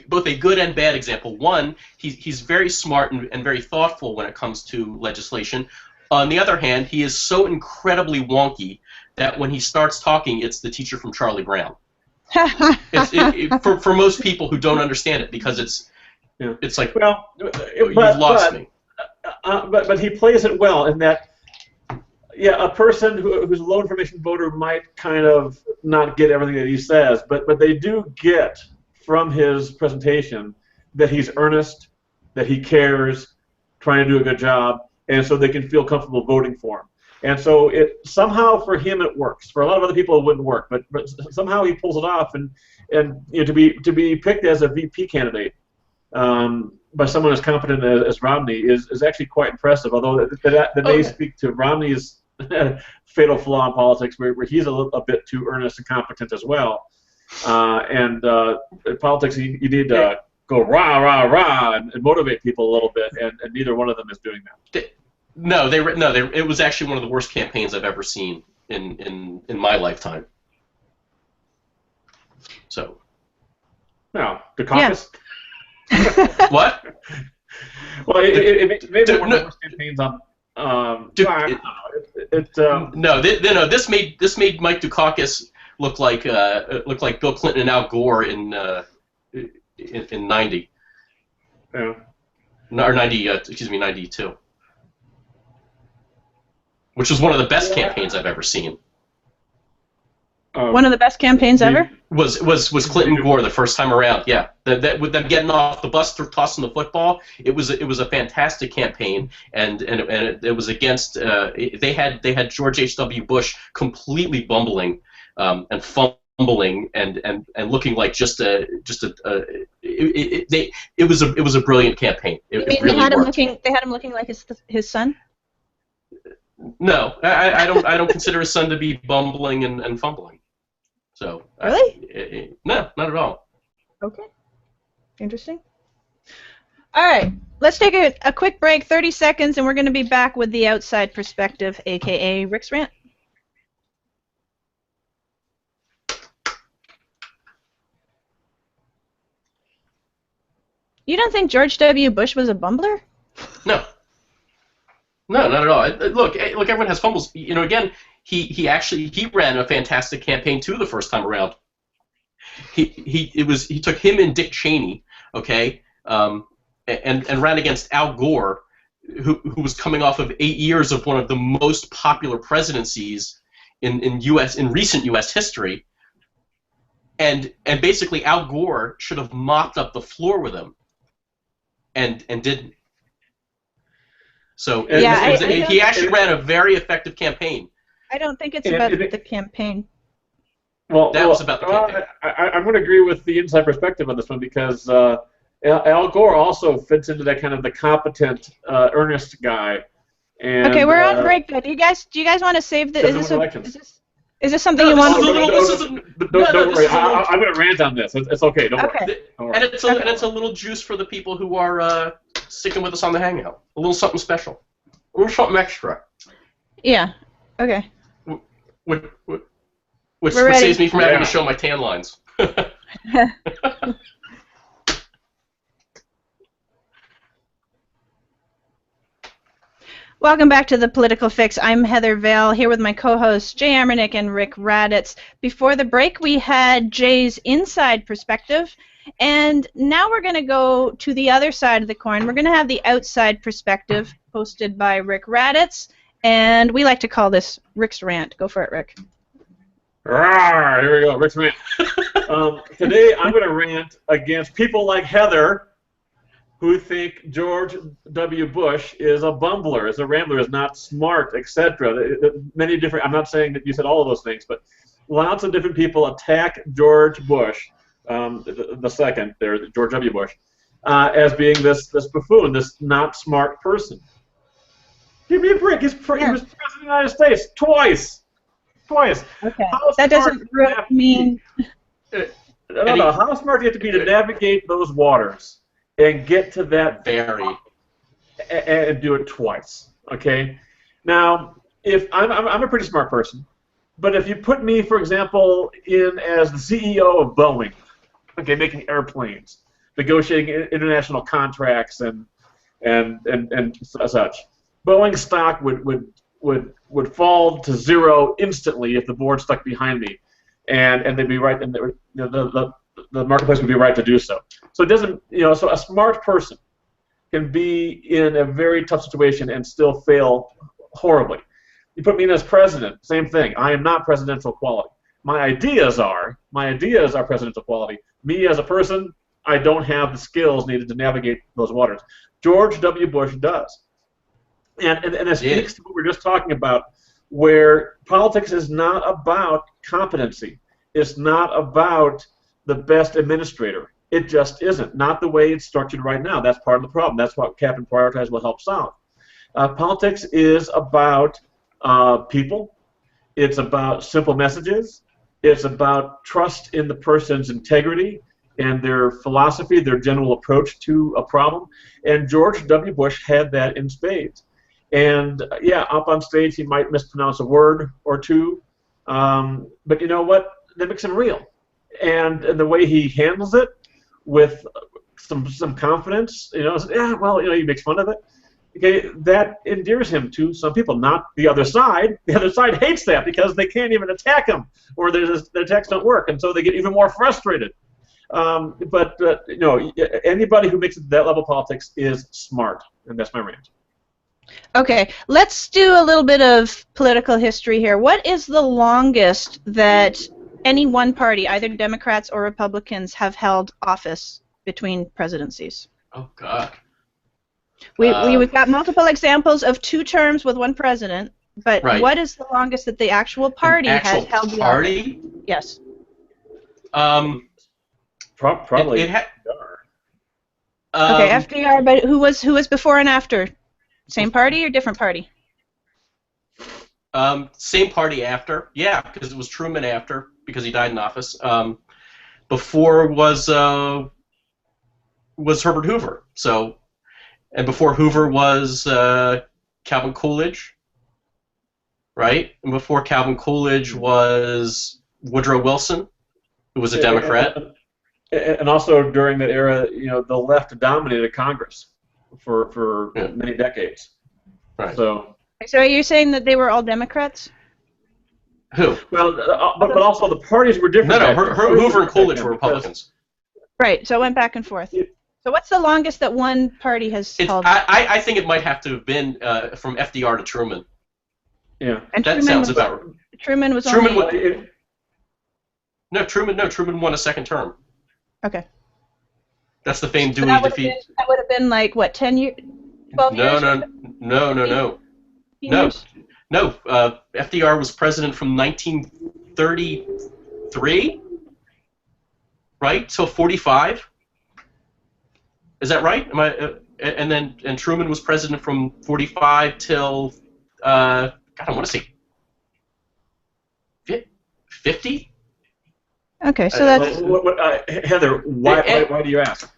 both a good and bad example. One, he's very smart and very thoughtful when it comes to legislation. On the other hand, he is so incredibly wonky that when he starts talking, it's the teacher from Charlie Brown. For most people who don't understand it, because it's like, well, you've lost me. But he plays it well in that, a person who's a low information voter might kind of not get everything that he says, but they do get from his presentation that he's earnest, that he cares, trying to do a good job, and so they can feel comfortable voting for him. And so somehow for him it works. For a lot of other people it wouldn't work, but somehow he pulls it off, and to be picked as a VP candidate by someone as competent as Romney is actually quite impressive. Although that may speak to Romney's fatal flaw in politics, where he's a bit too earnest and competent as well. In politics, you need to go rah rah rah and motivate people a little bit, and neither one of them is doing that. It was actually one of the worst campaigns I've ever seen in my lifetime. So. Now, the caucus. Yeah. What? Well, it made one of the worst campaigns on. This made Mike Dukakis look like Bill Clinton and Al Gore in 90. Yeah. Or 92. Which was one of the best campaigns I've ever seen. One of the best campaigns ever? Was Clinton Gore the first time around? Yeah, with them getting off the bus, tossing the football. It was a fantastic campaign, and it was against. They had George H.W. Bush completely bumbling and fumbling and looking like just a it was a brilliant campaign. You mean they had him looking like his son? No, I don't consider his son to be bumbling and fumbling. So really? No, not at all. Okay, interesting. All right, let's take a quick break, 30 seconds, and we're going to be back with the outside perspective, aka Rick's Rant. You don't think George W. Bush was a bumbler? No. No, not at all. Look, everyone has fumbles. You know, again, he ran a fantastic campaign too the first time around. He took him and Dick Cheney, okay, and ran against Al Gore, who was coming off of 8 years of one of the most popular presidencies in recent U.S. history, and basically Al Gore should have mopped up the floor with him, and didn't. So he actually ran a very effective campaign. I don't think it's about the campaign. Well, that was about the campaign. I'm going to agree with the inside perspective on this one because Al Gore also fits into that kind of the competent, earnest guy. And, okay, we're on break. Though. Do you guys want to save the? Is this something you want? Don't worry. I'm going to rant on this. It's okay. Don't worry. And it's a little juice for the people who are sticking with us on the Hangout. A little something special. A little something extra. Yeah. Okay. Which saves me from having to show my tan lines. Welcome back to The Political Fix. I'm Heather Vale, here with my co-hosts Jay Amernick and Rick Raddatz. Before the break, we had Jay's inside perspective, and now we're going to go to the other side of the coin. We're going to have the outside perspective, hosted by Rick Raddatz, and we like to call this Rick's Rant. Go for it, Rick. Rawr, here we go, Rick's Rant. Today I'm going to rant against people like Heather, who think George W. Bush is a bumbler, is a rambler, is not smart, etc. Many different. I'm not saying that you said all of those things, but lots of different people attack George Bush, the second there, George W. Bush, as being this buffoon, this not smart person. Give me a break. He was president of the United States twice. Okay. That doesn't really mean. No. How smart do you have to be to navigate those waters? And get to that and do it twice. Okay. Now, if I'm a pretty smart person, but if you put me, for example, in as the CEO of Boeing, okay, making airplanes, negotiating international contracts and such, Boeing stock would fall to zero instantly if the board stuck behind me, and they'd be right, and the marketplace would be right to do so. So it doesn't, so a smart person can be in a very tough situation and still fail horribly. You put me in as president, same thing. I am not presidential quality. My ideas are presidential quality. Me as a person, I don't have the skills needed to navigate those waters. George W. Bush does. And it speaks to what we were just talking about, where politics is not about competency. It's not about the best administrator. It just isn't. Not the way it's structured right now. That's part of the problem. That's what Cap and Prioritize will help solve. Politics is about people. It's about simple messages. It's about trust in the person's integrity and their philosophy, their general approach to a problem. And George W. Bush had that in spades. And up on stage he might mispronounce a word or two, but you know what? That makes him real. And the way he handles it with some confidence, he makes fun of it. Okay, that endears him to some people, not the other side. The other side hates that because they can't even attack him, or their attacks don't work, and so they get even more frustrated. But anybody who makes it to that level of politics is smart, and that's my rant. Okay, let's do a little bit of political history here. What is the longest that any one party, either Democrats or Republicans, have held office between presidencies? Oh, God. We've got multiple examples of 2 terms with one president, but what is the longest that the actual party has held the office? Yes. Probably. Okay, FDR, but who was before and after? Same party or different party? Same party after. Yeah, because it was Truman after, because he died in office. Before was Herbert Hoover. So, and before Hoover was Calvin Coolidge, right? And before Calvin Coolidge was Woodrow Wilson, who was a Democrat. And also during that era, the left dominated Congress for many decades. Right. So are you saying that they were all Democrats? Who? Well, but also the parties were different. No, Hoover and Coolidge were Republicans. Right, so it went back and forth. So what's the longest that one party has held? I think it might have to have been from FDR to Truman. Yeah. And that sounds about right. Truman was Truman only... Truman won a second term. Okay. That's the famed Dewey defeat. That would have been like, what, 10 years? 12 years? No. FDR was president from 1933, right, till 45. Is that right? Am I? And Truman was president from 45 till God, I want to say 50. Okay, so that's... Heather, why do you ask?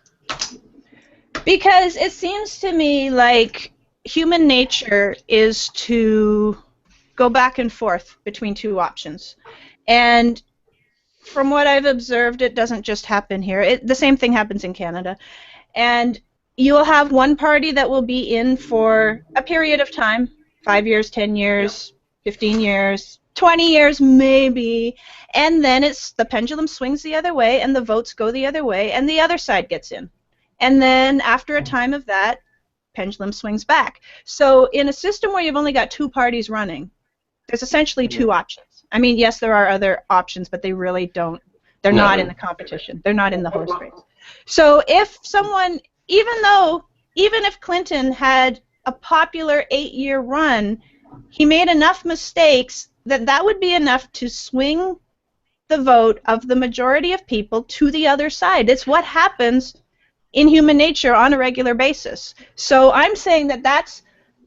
Because it seems to me like human nature is to go back and forth between two options. And from what I've observed, it doesn't just happen here. The same thing happens in Canada. And you'll have one party that will be in for a period of time, 5 years, 10 years, 15 years, 20 years maybe, and then the pendulum swings the other way and the votes go the other way and the other side gets in. And then after a time of that, pendulum swings back. So in a system where you've only got two parties running, there's essentially two options. I mean, yes, there are other options, but they really don't. They're not in the competition. They're not in the horse race. So if someone, even if Clinton had a popular 8-year run, he made enough mistakes that would be enough to swing the vote of the majority of people to the other side. It's what happens in human nature on a regular basis. So I'm saying that that's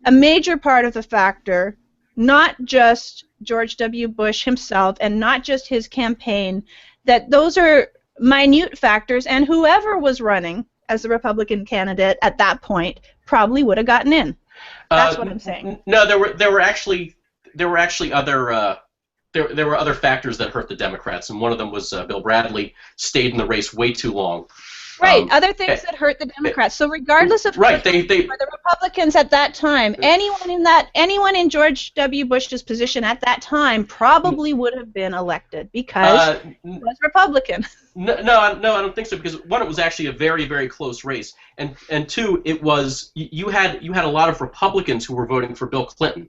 a major part of the factor, not just George W. Bush himself and not just his campaign, that those are minute factors, and whoever was running as the Republican candidate at that point probably would have gotten in. That's what I'm saying. No, there were actually other there were other factors that hurt the Democrats, and one of them was Bill Bradley stayed in the race way too long. Right, other things that hurt the Democrats. So regardless of who were the Republicans at that time, anyone in George W. Bush's position at that time probably would have been elected because he was Republican. No, I don't think so, because one, it was actually a very, very close race, and two, it was you had a lot of Republicans who were voting for Bill Clinton,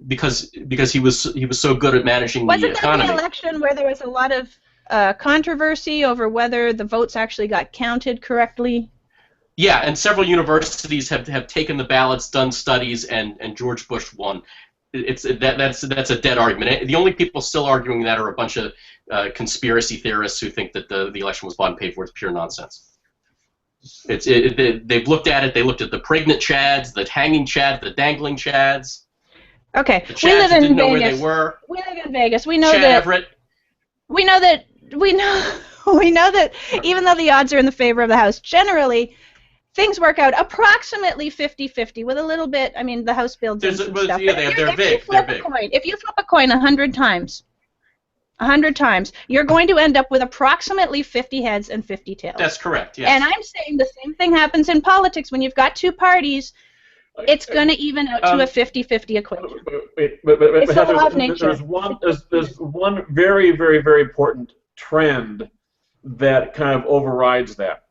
because he was so good at managing the economy. Wasn't that the election where there was a lot of controversy over whether the votes actually got counted correctly? Yeah, and several universities have taken the ballots, done studies, and George Bush won. That's a dead argument. The only people still arguing that are a bunch of conspiracy theorists who think that the election was bought and paid for. It's pure nonsense. They've looked at it. They looked at the pregnant Chads, the hanging Chad, the dangling Chads. Okay, the Chads who didn't know where they were. We live in Vegas. We know Chad that. Everett. We know that even though the odds are in the favor of the House, generally things work out approximately 50-50 with a little bit. I mean, the House builds in some stuff. Yeah, they're big. If you flip a coin 100 times, you're going to end up with approximately 50 heads and 50 tails. That's correct, yes. And I'm saying the same thing happens in politics. When you've got two parties, it's going to even out to a 50-50 equation. But there's one very, very, very important trend that kind of overrides that.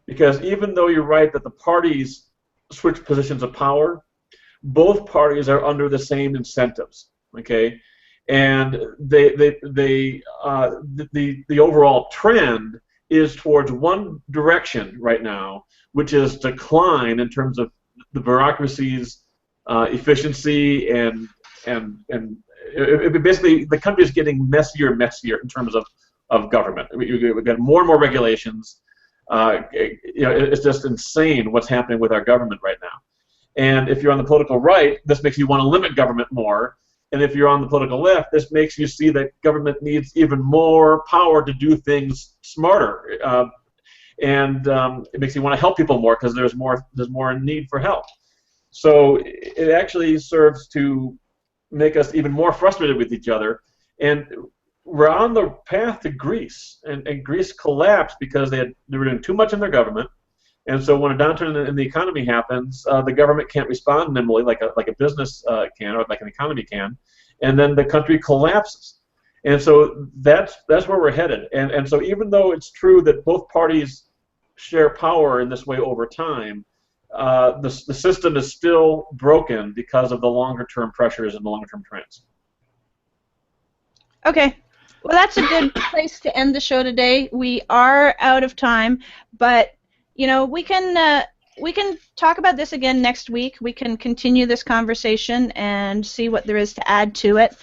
Because even though you're right that the parties switch positions of power, both parties are under the same incentives. Okay, and the overall trend is towards one direction right now, which is decline in terms of the bureaucracy's efficiency and basically the country is getting messier and messier in terms of government. We've got more and more regulations. It's just insane what's happening with our government right now. And if you're on the political right, this makes you want to limit government more. And if you're on the political left, this makes you see that government needs even more power to do things smarter. It makes you want to help people more because there's more need for help. So it actually serves to make us even more frustrated with each other. And we're on the path to Greece. And Greece collapsed because they were doing too much in their government. And so when a downturn in the economy happens, the government can't respond nimbly like a business can or like an economy can, and then the country collapses. And so that's where we're headed. And so even though it's true that both parties share power in this way over time, the system is still broken because of the longer-term pressures and the longer-term trends. Okay. Well, that's a good place to end the show today. We are out of time, but we can talk about this again next week. We can continue this conversation and see what there is to add to it.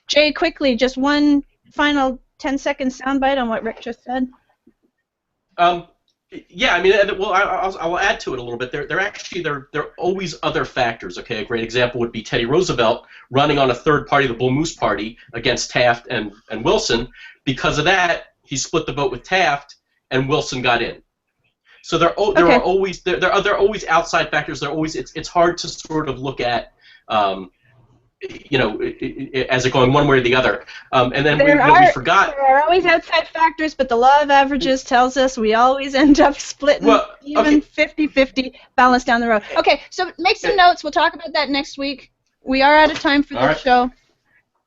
Jay, quickly, just one final 10-second soundbite on what Rick just said. Yeah, I mean, well, I'll add to it a little bit. There are always other factors. Okay, a great example would be Teddy Roosevelt running on a third party, the Bull Moose Party, against Taft and Wilson. Because of that, he split the vote with Taft, and Wilson got in. So there are always outside factors. It's hard to sort of look at, as it going one way or the other. And then we forgot. There are always outside factors, but the law of averages tells us we always end up splitting even 50-50 balance down the road. Okay, so make some notes. We'll talk about that next week. We are out of time for this show.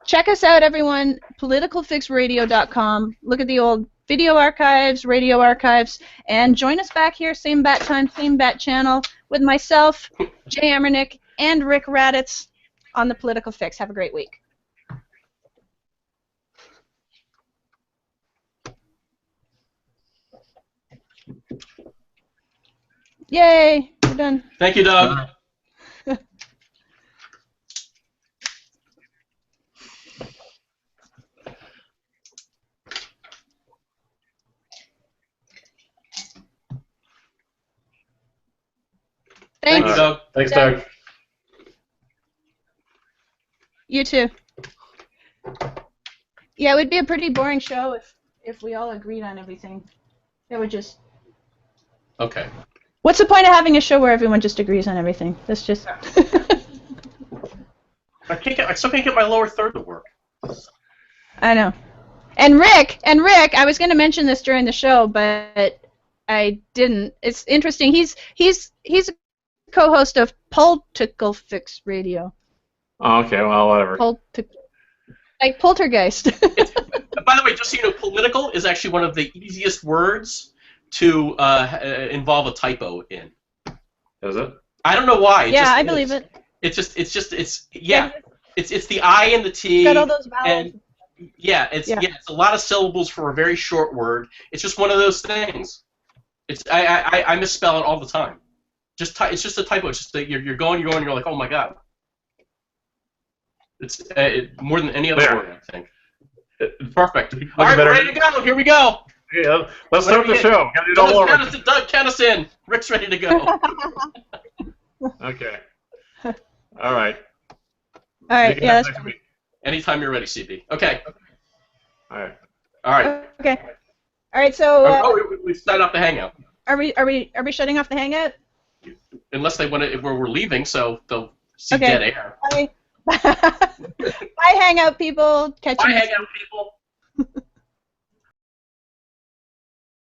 Check us out, everyone. PoliticalFixRadio.com. Look at the old video archives, radio archives, and join us back here, same bat time, same bat channel, with myself, Jay Amernick, and Rick Raddatz on the Political Fix. Have a great week. Yay! We're done. Thank you, Doug. Thanks. Doug. Thanks, Doug. You too. Yeah, it would be a pretty boring show if we all agreed on everything. It would just... Okay. What's the point of having a show where everyone just agrees on everything? That's just... I still can't get my lower third to work. I know. And Rick, I was going to mention this during the show, but I didn't. It's interesting. He's a co-host of Political Fix Radio. Oh, okay, well, whatever. Like poltergeist. By the way, just so you know, political is actually one of the easiest words to involve a typo in. Is it? I don't know why. I believe it. It's the I and the T. Got all those vowels. And it's a lot of syllables for a very short word. It's just one of those things. I misspell it all the time. It's just a typo. It's just that you're going, you're like, oh my god. It's more than any other word, I think. Perfect. All right, we're ready to go. Here we go. Yeah, let's start the show. Gotta do it all over. Doug, count us in. Rick's ready to go. Okay. All right. All right. Yeah. That's week. Anytime you're ready, CB. Okay. All right. All right. Okay. All right. So. We set up the hangout. Are we shutting off the hangout? Unless they want to, we're leaving, so they'll see dead air. Bye. Bye, hangout people. Catch you. Bye, hangout people.